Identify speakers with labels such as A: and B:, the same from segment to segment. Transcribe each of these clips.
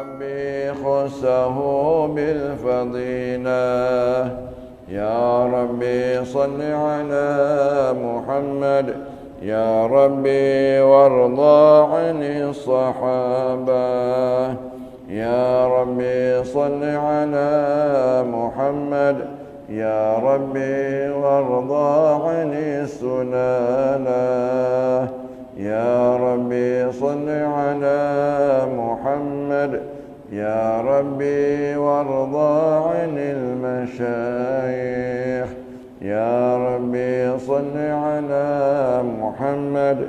A: ربي خصه بالفضيلة يا ربي صل على محمد يا ربي وارضى عن الصحابة يا ربي صل على محمد يا ربي وارضى عن السنانة يا ربي صل على محمد يا ربي وارضى عن المشايخ يا ربي صل على محمد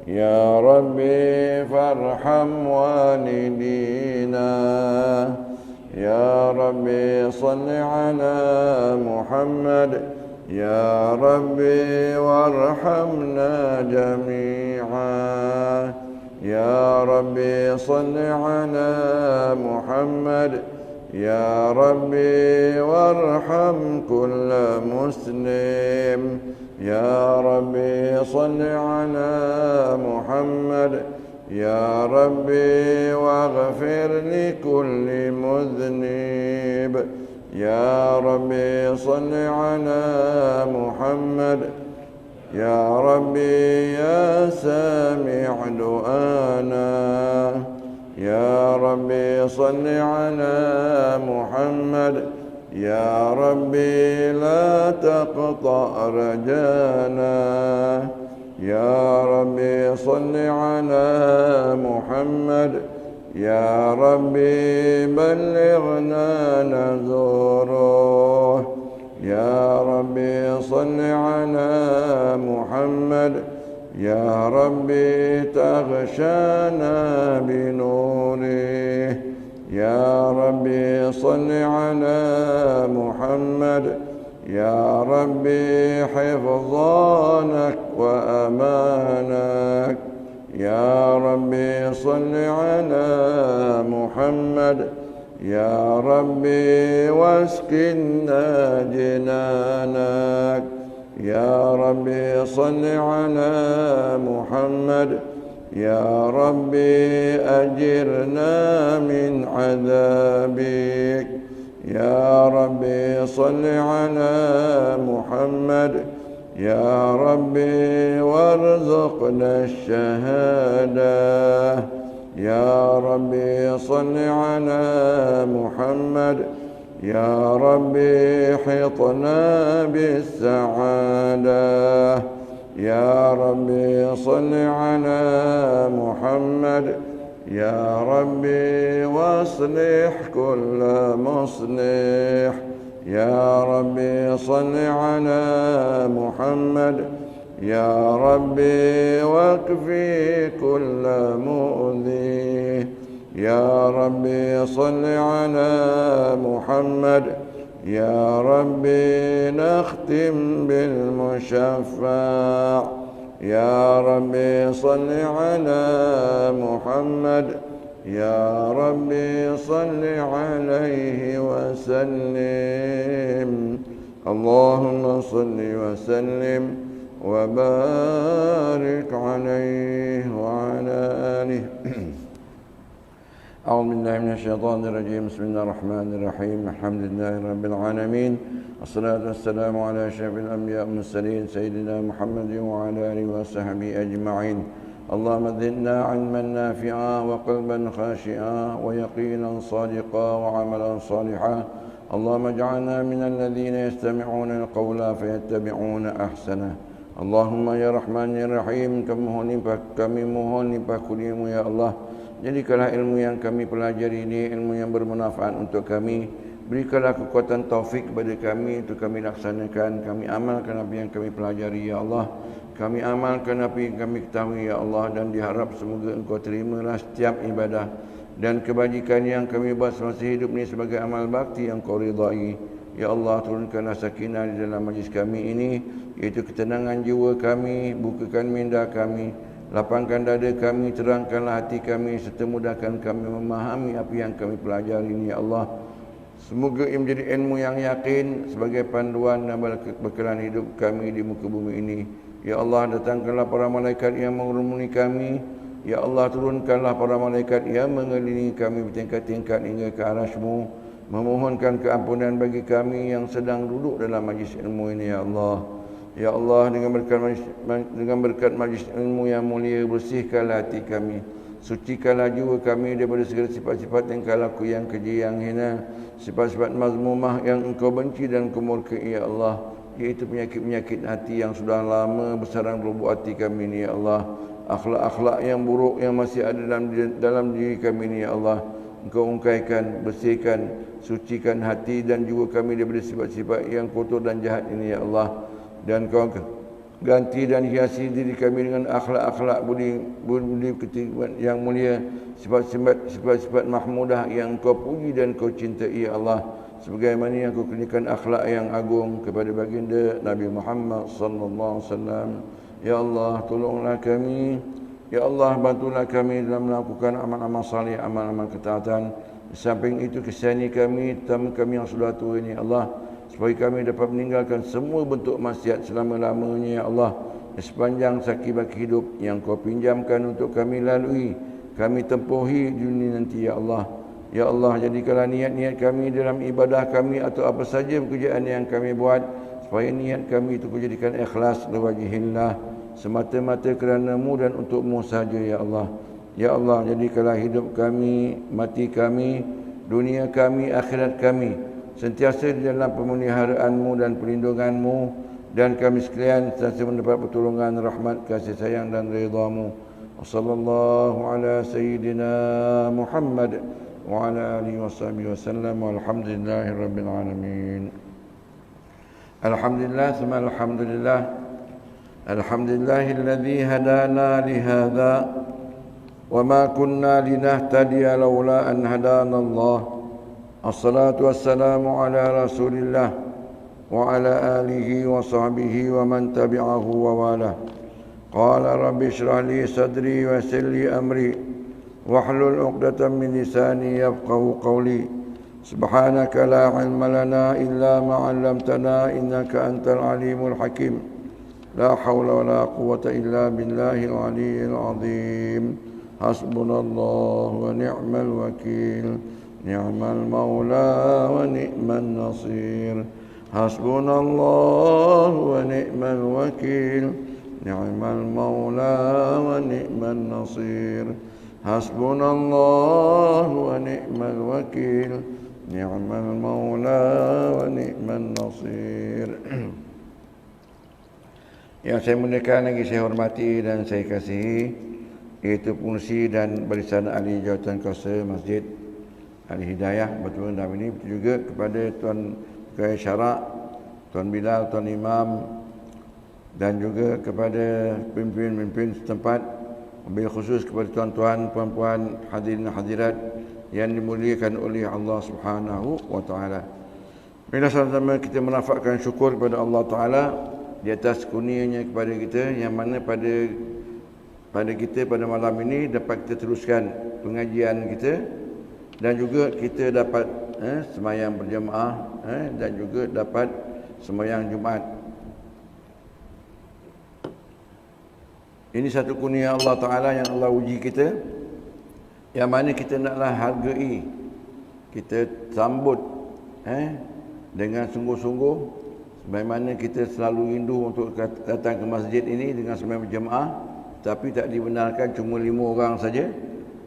A: يا ربي فارحم والدينا يا ربي صل على محمد يا ربي وارحمنا جميعا يا ربي صل على محمد يا ربي وارحم كل مسلم يا ربي صل على محمد يا ربي واغفر لكل مذنب يا ربي صل على محمد يا ربي يا سامع دعانا يا ربي صل على محمد يا ربي لا تقطع رجانا يا ربي صل على محمد يا ربي بلغنا نزوره يا ربي صل على محمد يا ربي تغشانا بنوره يا ربي صل على محمد يا ربي حفظانك وأمانك يا ربي صل على محمد يا ربي واسكننا جنانك يا ربي صل على محمد يا ربي أجرنا من عذابك يا ربي صل على محمد يا ربي وارزقنا الشهادة يا ربي صل على محمد يا ربي حطنا بالسعادة يا ربي صل على محمد يا ربي واصلح كل مصلح يا ربي صل على محمد يا ربي واكفي كل مؤذي يا ربي صل على محمد يا ربي نختم بالمشفع يا ربي صل على محمد يا ربي صل عليه وسلم اللهم صل وسلم وبارك عليه وعلى آله أعوذ بالله من الشيطان الرجيم بسم الله الرحمن الرحيم الحمد لله رب العالمين الصلاة والسلام على أشرف الأنبياء والمرسلين سيدنا محمد وعلى آله وصحبه أجمعين اللهم زدنا علما نافعا وقلبا خاشعا ويقينا صادقا وعملا صالحا اللهم اجعلنا من الذين يستمعون القول فيتبعون أحسنه اللهم ya Rahman ya Rahim, kami mohon limpah kurniamu ya Allah. Jadikanlah ilmu yang kami pelajari ini ilmu yang bermanfaat untuk kami. Berikanlah kekuatan taufik kepada kami untuk kami laksanakan, kami amalkan apa yang kami pelajari ya Allah. Kami amalkan apa yang kami ketahui ya Allah, dan diharap semoga Engkau terimalah setiap ibadah dan kebajikan yang kami buat semasa hidup ini sebagai amal bakti yang Kau ridai. Ya Allah, turunkanlah sakinah di dalam majlis kami ini, iaitu ketenangan jiwa kami, bukakan minda kami, lapangkan dada kami, terangkanlah hati kami, serta mudahkan kami memahami apa yang kami pelajari ini ya Allah. Semoga ia menjadi ilmu yang yakin sebagai panduan dan bekalan hidup kami di muka bumi ini. Ya Allah, datangkanlah para malaikat yang mengerumuni kami, Ya Allah, turunkanlah para malaikat yang mengelilingi kami bertingkat-tingkat hingga ke arasy-Mu, memohonkan keampunan bagi kami yang sedang duduk dalam majlis ilmu ini, ya Allah. Ya Allah, dengan berkat majlis ilmu yang mulia, bersihkanlah hati kami, sucikanlah jiwa kami daripada segala sifat-sifat yang laku, yang keji, yang hina, sifat-sifat mazmumah yang Engkau benci dan Engkau murkai, ya Allah, iaitu penyakit-penyakit hati yang sudah lama bersarang di lubuk hati kami ini, ya Allah. Akhlak-akhlak yang buruk yang masih ada dalam diri kami ini, ya Allah, Engkau ungkaikan, bersihkan, sucikan hati dan jiwa kami daripada sifat-sifat yang kotor dan jahat ini, ya Allah. Dan Kau ganti dan hiasi diri kami dengan akhlak-akhlak budi yang mulia, sifat-sifat mahmudah yang Kau puji dan Kau cintai, ya Allah, sebagaimana yang Kau kurniakan akhlak yang agung kepada baginda Nabi Muhammad sallallahu alaihi wasallam. Ya Allah, tolonglah kami. Ya Allah, bantulah kami dalam melakukan amal-amal salih, amal-amal ketaatan. Di samping itu, kesihani kami, terutama kami yang sudah tua ini, ya Allah, supaya kami dapat meninggalkan semua bentuk maksiat selama-lamanya, ya Allah. Sepanjang sakit hidup yang Kau pinjamkan untuk kami lalui, kami tempuhi dunia nanti, ya Allah. Ya Allah, jadikanlah niat-niat kami dalam ibadah kami atau apa saja pekerjaan yang kami buat, supaya niat kami itu kujadikan ikhlas liwajhillah, semata-mata kerana-Mu dan untuk-Mu saja, ya Allah. Ya Allah, jadikanlah hidup kami, mati kami, dunia kami, akhirat kami sentiasa di dalam pemeliharaan-Mu dan perlindungan-Mu, dan kami sekalian sentiasa mendapat pertolongan, rahmat, kasih sayang dan ridha-Mu. Wassallallahu ala sayyidina Muhammad wa ala alihi washabihi wasallam, walhamdulillahi rabbil alamin. Alhamdulillah, thumma alhamdulillah. Alhamdulillahilladzi hadana lihadza wa ma kunna linahtadiya laula an hadana Allah. Assalatu wassalamu ala Rasulillah wa ala alihi wa sahbihi wa man tabi'ahu wa wala. Qala rabbi shrah li sadri wa yassir li amri wahlul 'uqdatam min lisani yafqahu qawli. Subhanaka la ilma lana illa ma 'allamtana innaka antal alimul hakim. La haula wa la quwwata illa billahil aliyyil azim. Hasbunallahu wa ni'mal wakil. Ni'mal maula wa ni'man nasir. Hasbunallahu wa ni'mal wakil. Ni'mal maula wa ni'man nasir. Hasbunallahu wa ni'mal wakil. Ni'mal maula wa ni'man nasir. Yang saya muliakan lagi saya hormati dan saya kasihi, iaitu pengurusi dan barisan ahli jawatan kuasa Masjid Al-Hidayah Batu Endam ini, betul juga kepada Tuan Gaya Syarak, Tuan Bilal, Tuan Imam, dan juga kepada pemimpin-pemimpin setempat, wabil khusus kepada tuan-tuan, puan-puan, hadirin hadirat yang dimuliakan oleh Allah Subhanahu wa taala. Bila sama-sama kita menafakkan syukur kepada Allah Taala di atas kurnianya kepada kita, yang mana pada kita pada malam ini dapat kita teruskan pengajian kita, dan juga kita dapat sembahyang berjemaah, dan juga dapat sembahyang Jumaat. Ini satu kurnia Allah Taala yang Allah uji kita, yang mana kita naklah hargai, kita sambut dengan sungguh-sungguh, sebagaimana kita selalu rindu untuk datang ke masjid ini dengan sembahyang berjemaah, tapi tak dibenarkan cuma 5 orang saja.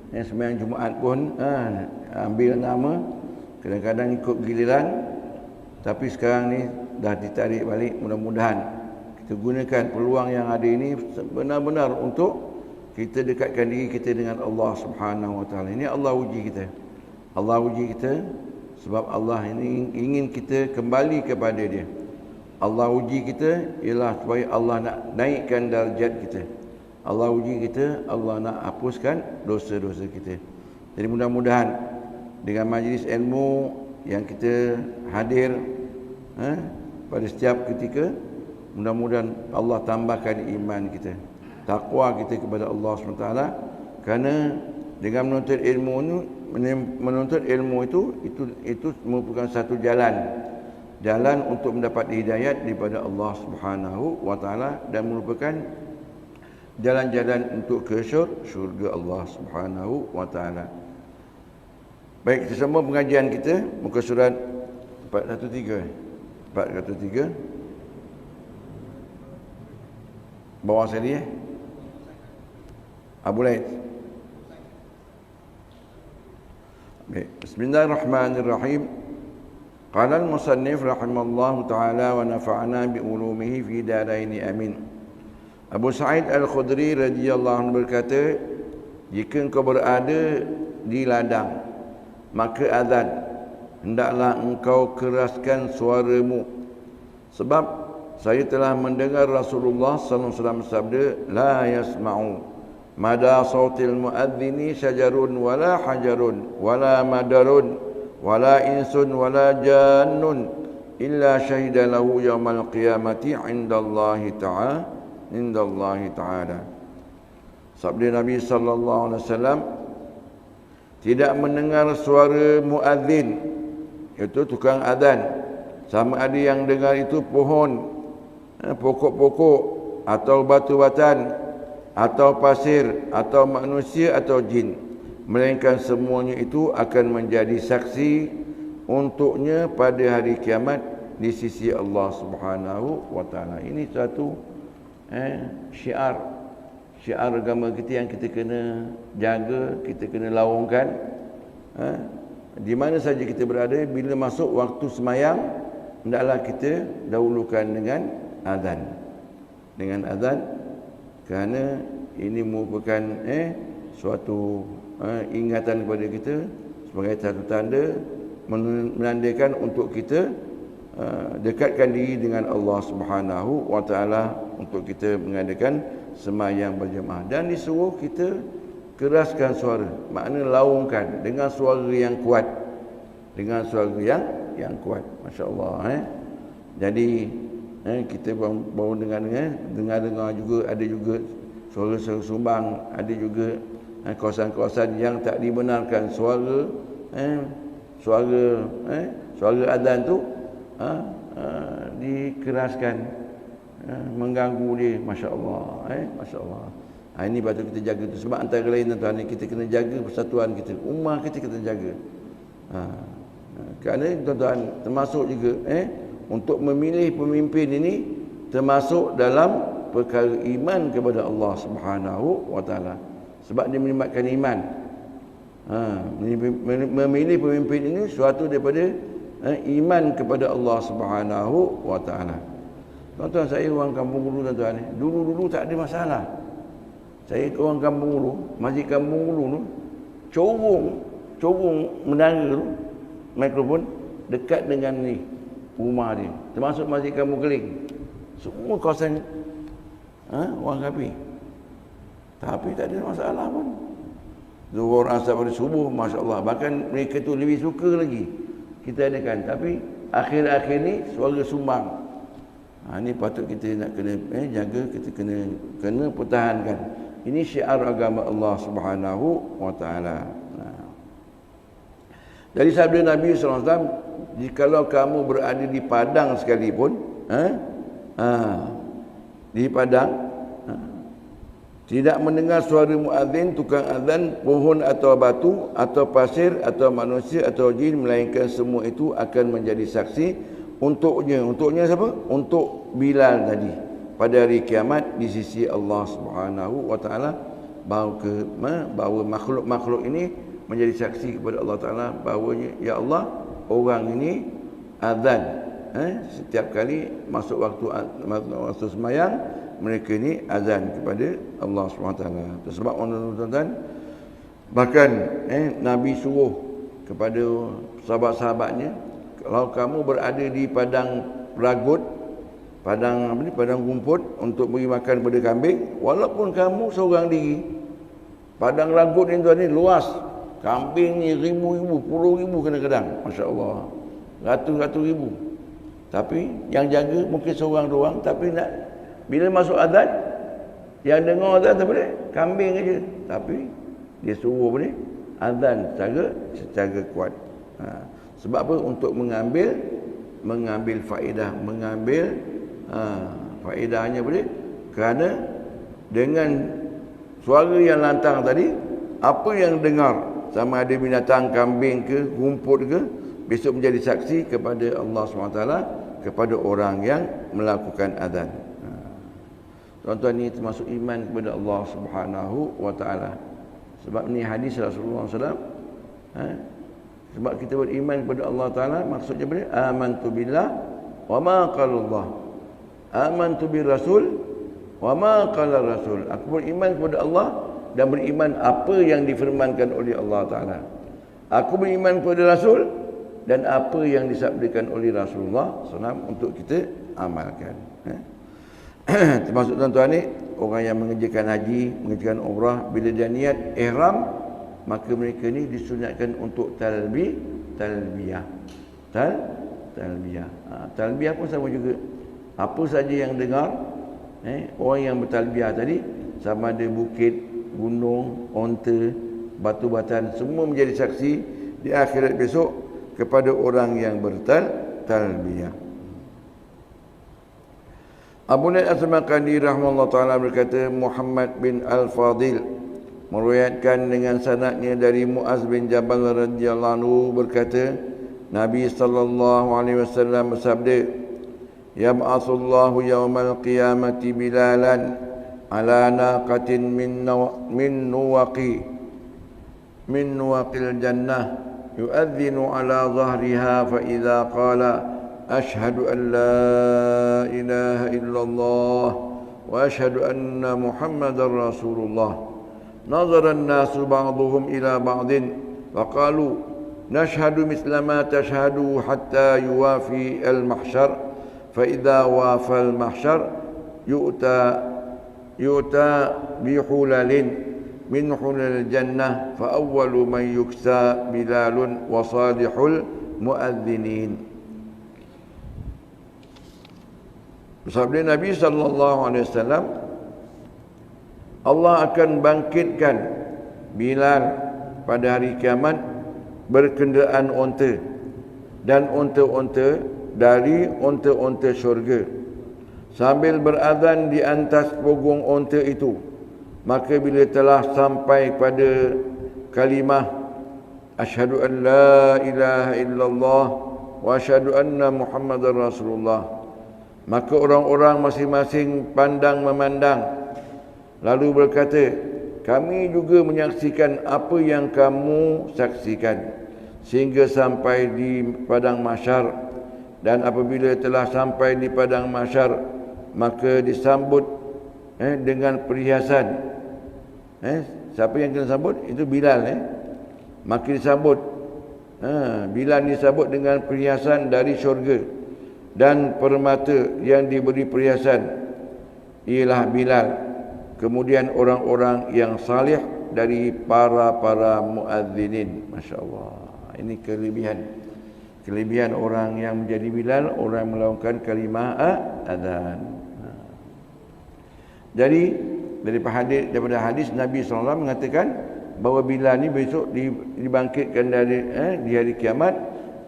A: Sembahyang Jumaat pun ambil nama, kadang-kadang ikut giliran, tapi sekarang ni dah ditarik balik. Mudah-mudahan kita gunakan peluang yang ada ini benar-benar untuk kita dekatkan diri kita dengan Allah Subhanahu wa taala. Ini Allah uji kita. Allah uji kita sebab Allah ini ingin kita kembali kepada Dia. Allah uji kita ialah supaya Allah nak naikkan darjat kita. Allah uji kita, Allah nak hapuskan dosa-dosa kita. Jadi mudah-mudahan dengan majlis ilmu yang kita hadir pada setiap ketika, mudah-mudahan Allah tambahkan iman kita, takwa kita kepada Allah SWT. Kerana dengan menuntut ilmu itu merupakan satu jalan untuk mendapat hidayat daripada Allah Subhanahu wa taala, dan merupakan jalan-jalan untuk ke syurga Allah Subhanahu wa taala. Baik, kita semua pengajian kita muka surat 413. 413 bawah sekali Abu Laid. Baik, bismillahirrahmanirrahim. Qala al-musannif rahimallahu taala wa nafa'ana bi ulumihi fi darain amin. Abu Sa'id Al-Khudri radhiyallahu anhu berkata, jika engkau berada di ladang, maka azan, hendaklah engkau keraskan suaramu, sebab saya telah mendengar Rasulullah sallallahu alaihi wasallam bersabda, la yasma'u mada sautil muadzini syajarun wala hajarun wala madarun wala insun wala jannun illa syahida lahu yaumal qiyamati indallahi ta'ala. Sabda Nabi sallallahu alaihi wasallam, tidak mendengar suara muadzin, itu tukang azan, sama ada yang dengar itu pohon, pokok-pokok atau batu-batan atau pasir atau manusia atau jin, melainkan semuanya itu akan menjadi saksi untuknya pada hari kiamat di sisi Allah Subhanahu wa taala. Ini satu syiar agama kita yang kita kena jaga, kita kena laungkan. Di mana saja kita berada, bila masuk waktu semayang, hendaklah kita dahulukan dengan azan. Dengan azan, kerana ini merupakan suatu ingatan kepada kita sebagai satu tanda menandakan untuk kita dekatkan diri dengan Allah Subhanahu wa taala, untuk kita mengadakan sembahyang berjemaah. Dan disuruh kita keraskan suara, makna laungkan dengan suara yang kuat, dengan suara yang kuat. Masya-Allah. Jadi kita baru dengar juga, ada juga suara-suara sumbang, ada juga kawasan-kawasan yang tak dibenarkan suara azan tu dikeraskan, mengganggu dia. Masya-Allah. Masya-Allah. Ini patut kita jaga tu. Sebab antara lain tuan-tuan, kita kena jaga persatuan kita, ummah kita jaga. Kerana tuan-tuan, termasuk juga untuk memilih pemimpin ini termasuk dalam perkara iman kepada Allah Subhanahu wa taala. Sebab dia melibatkan iman. Memilih pemimpin ini suatu daripada iman kepada Allah Subhanahu wa taala. Tuan-tuan, saya orang kampung dulu tuan-tuan. Dulu tak ada masalah. Saya orang kampung dulu, masjid kampung dulu tu, corong menara tu, mikrofon dekat dengan ni rumah dia, termasuk masjid kampung Keling. Semua kawasan orang kafir. Tapi tak ada masalah pun. Zuhur, asar, pada subuh, masya-Allah. Bahkan mereka tu lebih suka lagi kita adakan. Tapi akhir-akhir ni suara sumbang. Ini patut kita nak kena jaga, kita kena pertahankan. Ini syiar agama Allah Subhanahu wa taala. Dari sabda Nabi sallallahu alaihi wasallam, jikalau kamu berada di padang sekalipun, di padang, tidak mendengar suara muadzin, tukang azan, pohon atau batu atau pasir atau manusia atau jin, melainkan semua itu akan menjadi saksi untuknya siapa? Untuk Bilal tadi pada hari kiamat di sisi Allah Subhanahu wa taala, bahawa makhluk-makhluk ini menjadi saksi kepada Allah taala bahawanya, ya Allah, orang ini azan setiap kali masuk waktu sembahyang, mereka ini azan kepada Allah Subhanahu wa taala. Sebab tuan-tuan, bahkan Nabi suruh kepada sahabat-sahabatnya, kalau kamu berada di padang ragut, padang rumput untuk beri makan kepada kambing, walaupun kamu seorang diri, padang ragut ni tuan ni luas, kambing ni ribu-ribu, puluh-ribu kadang-kadang, masya-Allah, ratus-ratus ribu. Tapi yang jaga mungkin seorang doang, tapi nak bila masuk azan, yang dengar azan tak boleh, kambing aja. Tapi dia suruh boleh azan secara kuat. Sebab apa? Untuk mengambil faedah, faedahnya boleh, kerana dengan suara yang lantang tadi, apa yang dengar, sama ada binatang, kambing ke, rumput ke, besok menjadi saksi kepada Allah SWT, kepada orang yang melakukan azan. Tuan-tuan, ini termasuk iman kepada Allah Subhanahu wa taala. Sebab ni hadis Rasulullah SAW. Sebab kita beriman kepada Allah Taala, maksudnya bila amantu billah wa ma qala Allah. Amantu bir rasul wa ma qala rasul. Aku beriman kepada Allah dan beriman apa yang difirmankan oleh Allah Taala. Aku beriman kepada Rasul dan apa yang disabdakan oleh Rasulullah SAW untuk kita amalkan. Termasuk tuan-tuan ni, orang yang mengerjakan haji, mengerjakan umrah, bila dia niat ihram, maka mereka ni disunatkan untuk talbiyah. Talbiyah pun sama juga. Apa saja yang dengar, orang yang bertalbiyah tadi, sama ada bukit, gunung, onta, batu-batan, semua menjadi saksi di akhirat besok kepada orang yang bertalbiyah. Abu Naid As-Samarqandi rahimahullah ta'ala berkata, Muhammad bin Al-Fadil meriwayatkan dengan sanadnya dari Muaz bin Jabal radhiyallahu anhu berkata, Nabi sallallahu alaihi wasallam bersabda, yab'atsullahu yaumal qiyamati bilalan ala naqatin min nuwaqil jannah yu'adhdhinu ala dhahriha fa idza qala ashhadu an la ilaha illallah wa ashhadu anna muhammadar rasulullah nazara an-nasu ba'dhum ila ba'din wa qalu nashhadu mithla ma tashhadu hatta yuwafi al-mahshar fa idza wafa al-mahshar yu'ta bihulalin min hulal jannah fa awwalu man yuksa bilalun wa salihul muadzinin. Sabda Nabi sallallahu alaihi wasallam, Allah akan bangkitkan Bilal pada hari kiamat berkenderaan unta dan unta-unta dari unta-unta syurga sambil berazan di atas punggung unta itu. Maka bila telah sampai pada kalimah asyhadu an la ilaha illallah wa asyhadu anna muhammadar rasulullah, maka orang-orang masing-masing pandang memandang, lalu berkata, kami juga menyaksikan apa yang kamu saksikan, sehingga sampai di padang mahsyar. Dan apabila telah sampai di padang mahsyar, maka disambut dengan perhiasan. Siapa yang kena sambut? Itu Bilal. Maka disambut, Bilal disambut dengan perhiasan dari syurga. Dan permata yang diberi perhiasan ialah Bilal. Kemudian orang-orang yang salih dari para muadzinin. Masya-Allah. Ini kelebihan orang yang menjadi Bilal, orang yang melakukan kalimah adzan. Jadi daripada hadis Nabi SAW mengatakan bahawa Bilal ni besok dibangkitkan di hari kiamat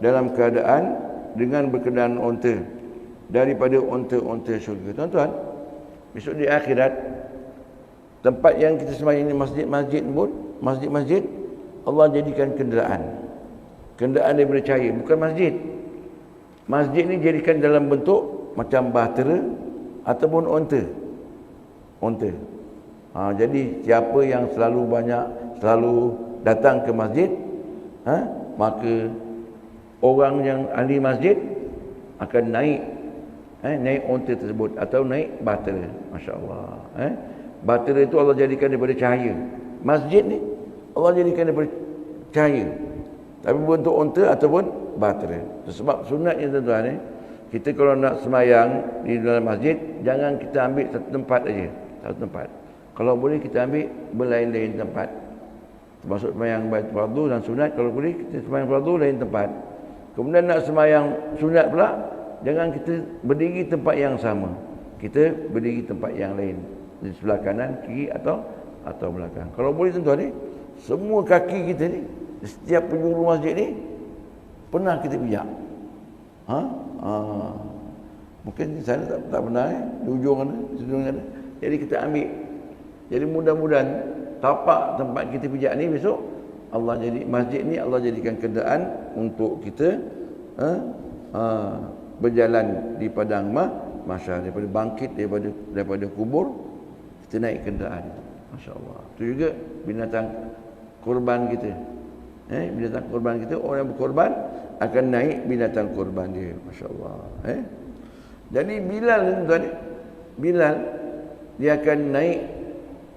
A: dalam keadaan dengan berkenaan unta daripada unta-unta syurga. Tuan-tuan, besok di akhirat, tempat yang kita sembahyang ini, masjid-masjid pun, masjid-masjid Allah jadikan kenderaan daripada cahaya, bukan masjid. Masjid ni jadikan dalam bentuk macam bahtera ataupun unta. Jadi siapa yang selalu datang ke masjid, maka orang yang ahli masjid akan naik unta tersebut atau naik bahtera. Masya-Allah. Bahtera itu Allah jadikan daripada cahaya. Masjid ni Allah jadikan daripada cahaya, tapi bentuk unta ataupun bahtera. Sebab sunatnya tuan-tuan, kita kalau nak semayang di dalam masjid, jangan kita ambil satu tempat aja, satu tempat. Kalau boleh kita ambil berlain-lain tempat. Termasuk semayang fardu dan sunat, kalau boleh kita semayang fardu lain tempat. Kemudian nak semayang sunat pula, jangan kita berdiri tempat yang sama. Kita berdiri tempat yang lain, di sebelah kanan, kiri atau belakang. Kalau boleh tuan-tuan ni, semua kaki kita ni, setiap penjuru masjid ni pernah kita pijak. Mungkin di sana tak pernah, di ujung ada. Jadi kita ambil Jadi mudah-mudahan tapak tempat kita pijak ni besok Allah jadi masjid ni Allah jadikan kenderaan untuk kita berjalan di padang mahsyar, daripada bangkit daripada kubur kita naik kenderaan. Masya-Allah. Itu juga binatang korban kita. Binatang korban kita, orang yang berkorban akan naik binatang korban dia. Masya-Allah. Jadi Bilal dia akan naik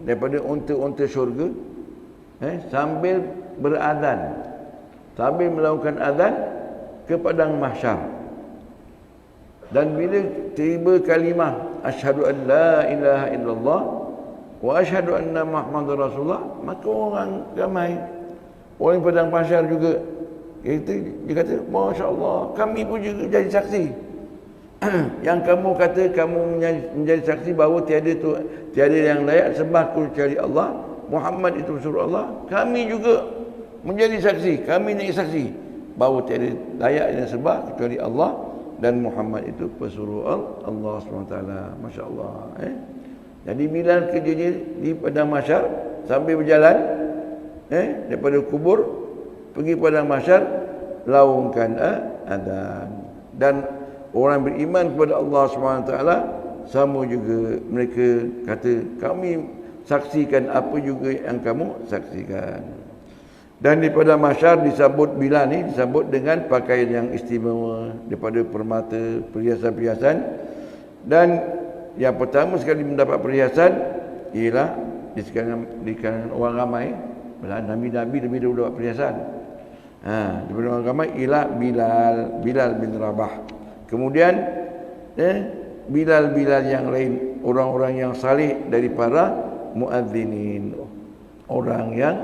A: daripada unta-unta syurga sambil berazan, sambil melakukan azan ke padang mahsyar. Dan bila tiba kalimah asyhadu an la ilaha illallah wa asyhadu anna Muhammadar Rasulullah, maka orang ramai, orang padang mahsyar juga dia kata masya-Allah, kami pun juga jadi saksi. Yang kamu kata kamu menjadi saksi bahawa tiada yang layak sembah kecuali Allah, Muhammad itu Rasulullah Allah, kami juga menjadi saksi, kami naik saksi bahawa tiada layak yang sembah kecuali Allah dan Muhammad itu pesuruh Allah SWT. Masya Allah. Jadi Bilal kerjanya di padang mahsyar sambil berjalan daripada kubur pergi padang mahsyar, laungkan azan. Dan orang beriman kepada Allah SWT sama juga, mereka kata kami saksikan apa juga yang kamu saksikan. Dan di padang mahsyar disambut Bilal ni disambut dengan pakaian yang istimewa daripada permata, perhiasan-perhiasan. Dan yang pertama sekali mendapat perhiasan ialah di kalangan orang ramai. Nabi-nabi lebih dulu dapat perhiasan. Daripada orang ramai ialah Bilal bin Rabah. Kemudian Bilal yang lain, orang-orang yang salih dari para muadzinin, orang yang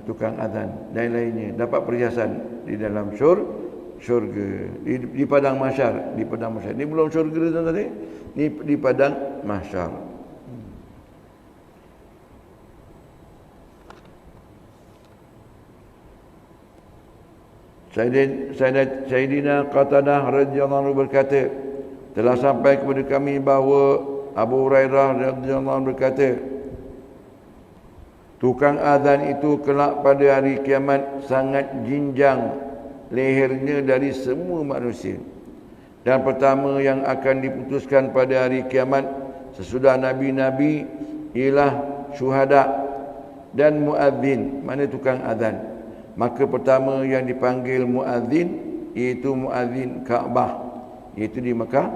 A: tukang azan dan lainnya, dapat perhiasan di dalam syurga, di padang mahsyar, Ini belum syurga tadi, ni di padang mahsyar. Sayyidina Qatadah radhiyallahu anhu berkata, telah sampai kepada kami bahawa Abu Hurairah radhiyallahu anhu berkata, tukang azan itu kelak pada hari kiamat sangat jinjang lehernya dari semua manusia. Dan pertama yang akan diputuskan pada hari kiamat sesudah nabi-nabi ialah syuhada dan muadzin, mana tukang azan. Maka pertama yang dipanggil muadzin iaitu muadzin Kaabah, iaitu di Mekah,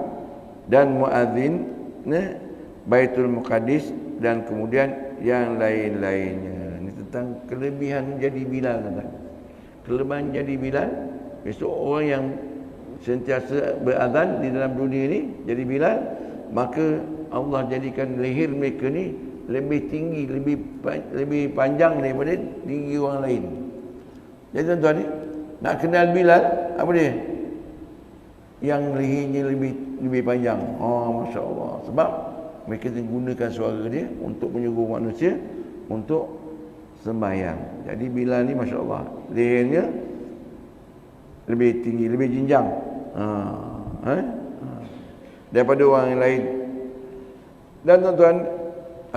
A: dan muadzin Baitul Muqaddis, dan kemudian yang lain-lainnya. Ini tentang kelebihan jadi Bilal. Kelebihan jadi Bilal, besok orang yang sentiasa berazan di dalam dunia ni jadi Bilal, maka Allah jadikan leher mereka ni lebih tinggi, lebih panjang daripada tinggi orang lain. Jadi tuan-tuan ni nak kenal Bilal, apa dia? Yang lehernya lebih panjang. Masya Allah. Sebab mereka gunakan suara dia untuk menyuruh manusia untuk sembahyang. Jadi Bilal ni Masya Allah, lehernya lebih tinggi, lebih jinjang daripada orang yang lain. Dan tuan-tuan,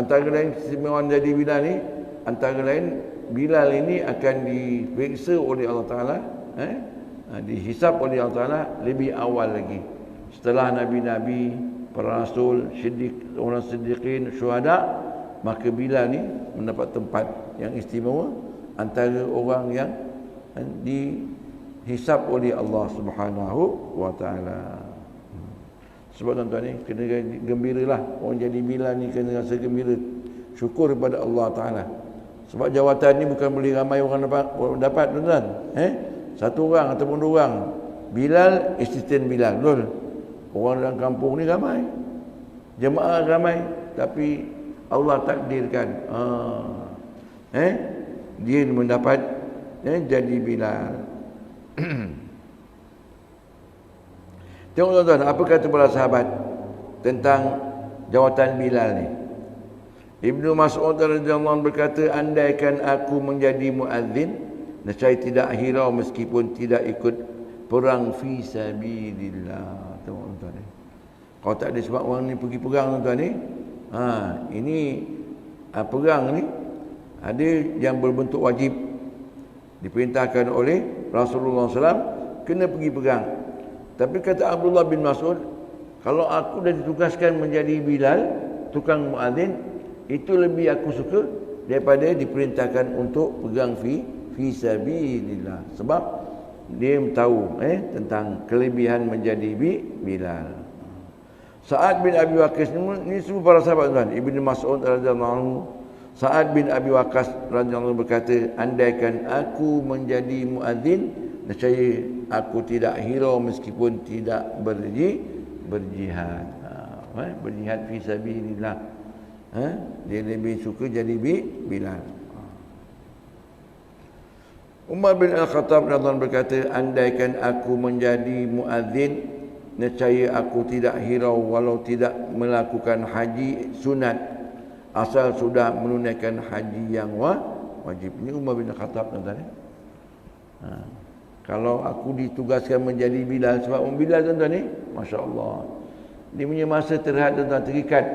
A: antara lain keistimewaan jadi Bilal ni, antara lain Bilal ini akan diperiksa oleh Allah Ta'ala, dihisap oleh Allah Ta'ala lebih awal lagi. Setelah Nabi-Nabi, para Rasul, orang siddiqin, syuhada, maka Bilal ni mendapat tempat yang istimewa antara orang yang dihisap oleh Allah Subhanahu wa Ta'ala. Sebab tuan-tuan ni kena gembiralah, orang jadi Bilal ni kena rasa gembira, syukur kepada Allah Ta'ala. Sebab jawatan ni bukan boleh ramai orang dapat tuan-tuan. Satu orang ataupun dua orang. Bilal, asisten Bilal, betul? Orang dalam kampung ni ramai, jemaah ramai, tapi Allah takdirkan dia mendapat jadi Bilal. Tengok tuan-tuan, apa kata para sahabat tentang jawatan Bilal ni. Ibnu Mas'ud radhiyallahu anhu berkata, andaikan aku menjadi muadzin, nescaya tidak hirau meskipun tidak ikut perang fi sabilillah. Tengok tuan-tuan ni. Kalau tak ada sebab orang ni pergi perang tuan-tuan ni, Ini perang ni ada yang berbentuk wajib, diperintahkan oleh Rasulullah SAW kena pergi perang. Tapi kata Abdullah bin Mas'ud, kalau aku dah ditugaskan menjadi Bilal, tukang muadzin, itu lebih aku suka daripada diperintahkan untuk perang fi sabilillah. Sebab dia tahu tentang kelebihan menjadi Bilal. Sa'ad bin Abi Waqqas ni semua para sahabat tuan. Ibnu Mas'ud radhiyallahu anhu, Sa'ad bin Abi Waqqas radhiyallahu anhu berkata, andaikan aku menjadi muadzin, nescaya aku tidak hirau meskipun tidak berjihad. Berjihad fi sabilillah. Dia lebih suka jadi Bilal. Umar bin Al-Khattab radhiyallahu anhu berkata, andaikan aku menjadi muadzin, nescaya aku tidak hirau walau tidak melakukan haji sunat, asal sudah menunaikan haji yang wajib. Ini Umar bin Al-Khattab tuan-tuan. Kalau aku ditugaskan menjadi Bilal, sebab Bilal tuan-tuan ni, masya-Allah, dia punya masa terhad tuan-tuan, terikat.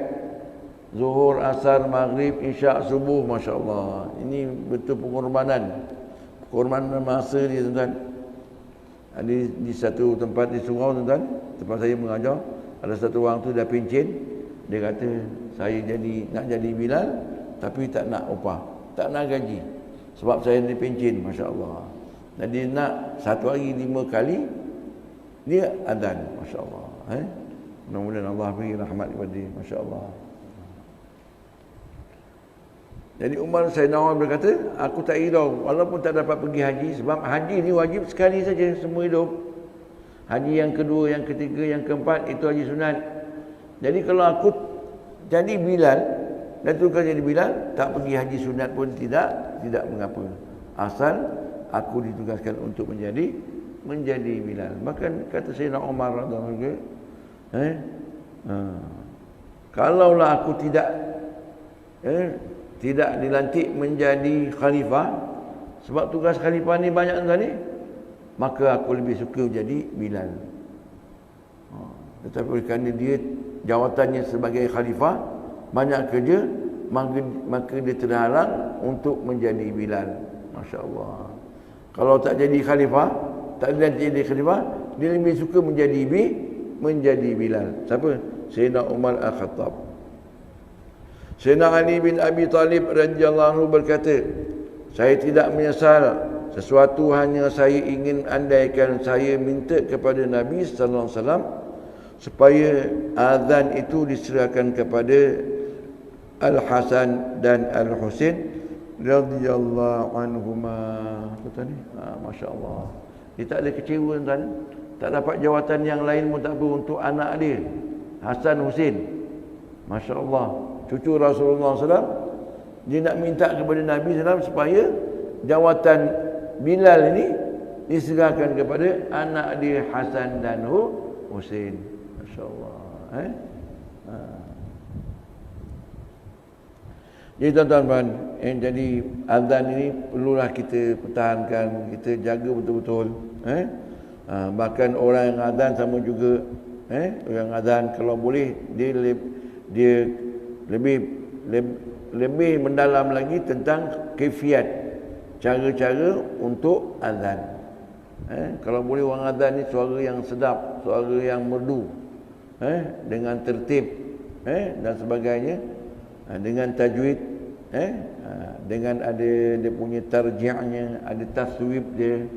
A: Zuhur, asar, maghrib, isyak, subuh, masya-Allah. Ini betul pengorbanan masa dia tuan-tuan. Ada di satu tempat di surau tuan-tuan, tempat saya mengajar, ada satu orang tu dah pencen. Dia kata, saya nak jadi Bilal, tapi tak nak upah, tak nak gaji, sebab saya ni pencen, masya-Allah. Jadi nak satu hari 5 kali dia azan, masya-Allah. Mudah-mudahan Allah beri rahmat kepada dia, masya-Allah. Jadi Sayyidina Umar berkata, aku tak hirau walaupun tak dapat pergi haji, sebab haji ni wajib sekali saja semua hidup. Haji yang kedua, yang ketiga, yang keempat, itu haji sunat. Jadi kalau aku jadi Bilal, dan tu kan jadi Bilal, tak pergi haji sunat pun tidak mengapa, asal aku ditugaskan untuk menjadi Bilal. Bahkan kata Sayyidina Umar radhiyallahu anhu, kalaulah aku tidak dilantik menjadi khalifah, sebab tugas khalifah ni banyak tuan ni, maka aku lebih suka jadi Bilal. Tetapi kerana dia jawatannya sebagai khalifah, banyak kerja, maka dia terhalang untuk menjadi Bilal. Masya-Allah. Kalau tak jadi khalifah, tak jadi khalifah, dia lebih suka menjadi Bilal. Siapa? Sayyidina Umar Al-Khattab. Sayyidina Ali bin Abi Talib radhiyallahu anhu berkata, saya tidak menyesal sesuatu, hanya saya ingin andaikan saya minta kepada Nabi sallallahu alaihi wasallam supaya azan itu diserahkan kepada Al-Hasan dan Al-Husain radhiyallahu anhuma. Betul ni? Masya-Allah. Dia tak ada kecewa tuan. Tak dapat jawatan yang lain pun tak apa untuk anak dia, Hasan Husain. Masya-Allah. Cucu Rasulullah SAW, dia nak minta kepada Nabi SAW supaya jawatan Bilal ini diserahkan kepada anak dia Hasan dan Husain. Masya-Allah. Jadi tuan-tuan, jadi azan ini perlulah kita pertahankan, kita jaga betul-betul. Bahkan orang yang azan sama juga, orang azan kalau boleh dia lebih mendalam lagi tentang kaifiat, cara-cara untuk azan. Kalau boleh orang azan ni suara yang sedap, suara yang merdu, dengan tertib, dan sebagainya, dengan tajwid, dengan ada dia punya tarji'nya, ada taswib dia.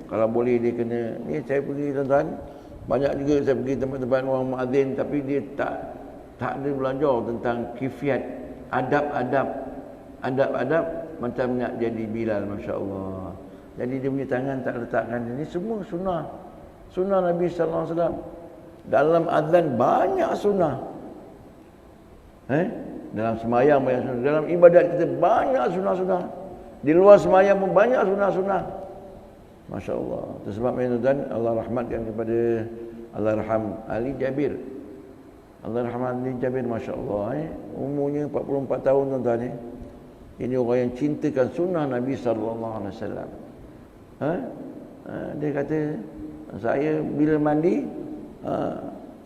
A: Kalau boleh dia kena, ni saya pergi tuan-tuan, banyak juga saya pergi tempat-tempat orang muadzin, tapi dia tak ada belajar tentang kifiat, adab-adab macam nak jadi Bilal, masya-Allah. Jadi dia punya tangan tak letakkan, ini semua sunnah Nabi sallallahu alaihi wasallam. Dalam azan banyak sunnah. Dalam semayang banyak sunnah, dalam ibadat kita banyak sunnah-sunnah. Di luar semayang pun banyak sunnah-sunnah. Masya-Allah. Itu sebab tuan, Allah rahmatkan kepada Allahyarham Ali Jabir. Allahyarham Ali Jabir, masya-Allah, umurnya 44 tahun tuan-tuan. Ini orang yang cintakan sunnah Nabi sallallahu alaihi wasallam. Dia kata, saya bila mandi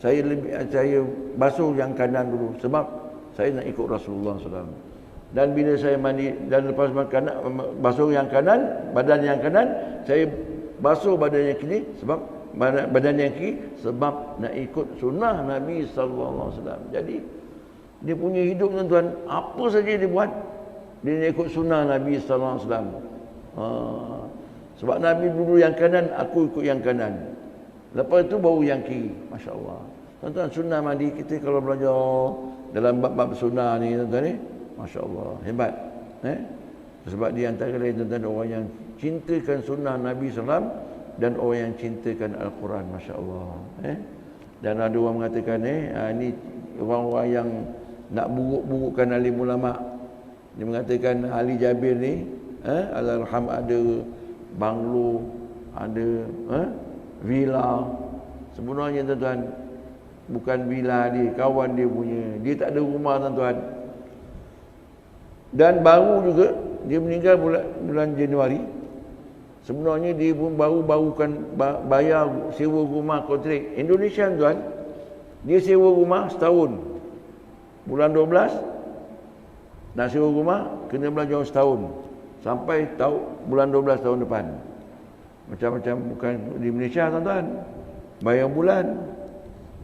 A: Saya basuh yang kanan dulu sebab saya nak ikut Rasulullah SAW. Dan bila saya mandi dan lepas makan basuh yang kanan, badan yang kanan, saya basuh badan yang kiri sebab badan yang kiri sebab nak ikut sunnah Nabi sallallahu alaihi wasallam. Jadi dia punya hidup tuan-tuan, apa saja dia buat, dia nak ikut sunnah Nabi sallallahu alaihi wasallam. Sebab Nabi dulu yang kanan, aku ikut yang kanan. Lepas itu baru yang kiri. Masya-Allah. Tuan-tuan, sunnah mandi kita kalau belajar dalam bab-bab sunnah ni tuan-tuan ni, masya-Allah, hebat. Sebab dia antara lain tuan-tuan orang yang cintakan sunnah Nabi SAW dan orang yang cintakan Al-Quran, masya-Allah. Dan ada orang mengatakan ni orang-orang yang nak buruk-burukkan alim ulama. Dia mengatakan Ali Jabir ni Allahyarham ada banglo, ada villa. Sebenarnya tuan-tuan bukan villa dia, kawan dia punya. Dia tak ada rumah tuan-tuan. Dan baru juga dia meninggal bulan Januari. Sebenarnya dia pun baru-barukan bayar sewa rumah kontrak. Indonesia tuan, dia sewa rumah setahun. Bulan 12 nak sewa rumah kena belajar setahun. Sampai bulan 12 tahun depan. Macam-macam bukan di Malaysia tuan-tuan. Bayar bulan.